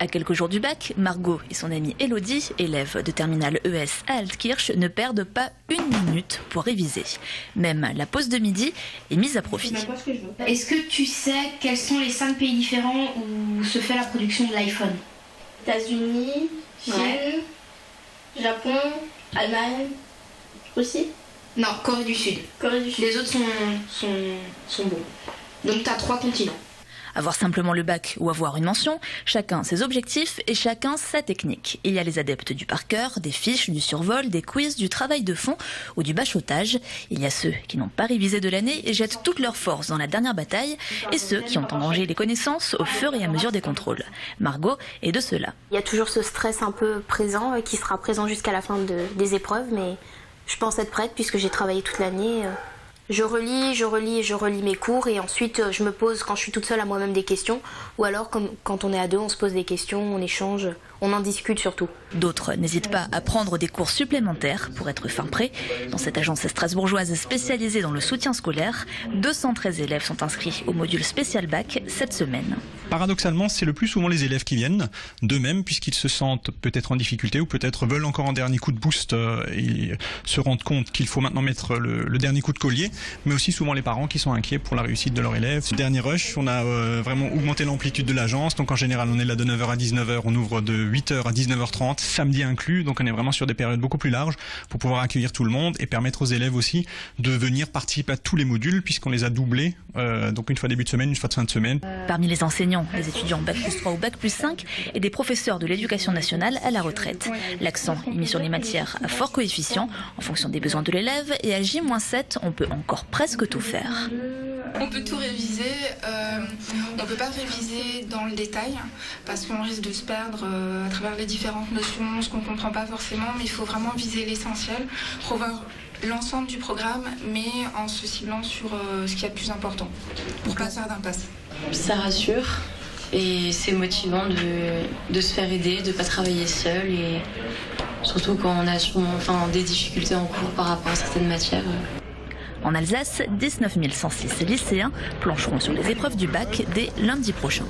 À quelques jours du bac, Margot et son amie Elodie, élèves de terminale ES à Altkirch, ne perdent pas une minute pour réviser. Même la pause de midi est mise à profit. Est-ce que tu sais quels sont les 5 pays différents où se fait la production de l'iPhone? États-Unis, Chine, Japon, Allemagne, Russie? Non, Corée du Sud. Corée du Sud. Les autres sont bons. Donc tu as 3 continents. Avoir simplement le bac ou avoir une mention, chacun ses objectifs et chacun sa technique. Il y a les adeptes du par cœur, des fiches, du survol, des quiz, du travail de fond ou du bachotage. Il y a ceux qui n'ont pas révisé de l'année et jettent toutes leurs forces dans la dernière bataille et ceux qui ont engrangé les connaissances au fur et à mesure des contrôles. Margot est de ceux-là. Il y a toujours ce stress un peu présent qui sera présent jusqu'à la fin des épreuves, mais je pense être prête puisque j'ai travaillé toute l'année. Je relis mes cours et ensuite je me pose quand je suis toute seule à moi-même des questions ou alors comme quand on est à deux, on se pose des questions, on échange, on en discute surtout. D'autres n'hésitent pas à prendre des cours supplémentaires pour être fin prêt. Dans cette agence strasbourgeoise spécialisée dans le soutien scolaire, 213 élèves sont inscrits au module spécial bac cette semaine. Paradoxalement, c'est le plus souvent les élèves qui viennent d'eux-mêmes puisqu'ils se sentent peut-être en difficulté ou peut-être veulent encore un dernier coup de boost et se rendent compte qu'il faut maintenant mettre le dernier coup de collier, mais aussi souvent les parents qui sont inquiets pour la réussite de leur élève. Ce dernier rush, on a vraiment augmenté l'amplitude de l'agence, donc en général on est là de 9h à 19h, on ouvre de 8h à 19h30, samedi inclus, donc on est vraiment sur des périodes beaucoup plus larges pour pouvoir accueillir tout le monde et permettre aux élèves aussi de venir participer à tous les modules puisqu'on les a doublés, donc une fois début de semaine, une fois de fin de semaine. Parmi les enseignants, les étudiants Bac+3 ou Bac+5 et des professeurs de l'éducation nationale à la retraite. L'accent est mis sur les matières à fort coefficient en fonction des besoins de l'élève et à J-7, on peut encore presque tout faire. On peut tout réviser, on ne peut pas réviser dans le détail parce qu'on risque de se perdre à travers les différentes notions, ce qu'on ne comprend pas forcément, mais il faut vraiment viser l'essentiel, revoir l'ensemble du programme, mais en se ciblant sur ce qui est le plus important, pour ne pas faire d'impasse. Ça rassure et c'est motivant de se faire aider, de ne pas travailler seul et surtout quand on a des difficultés en cours par rapport à certaines matières. En Alsace, 19 106 lycéens plancheront sur les épreuves du bac dès lundi prochain.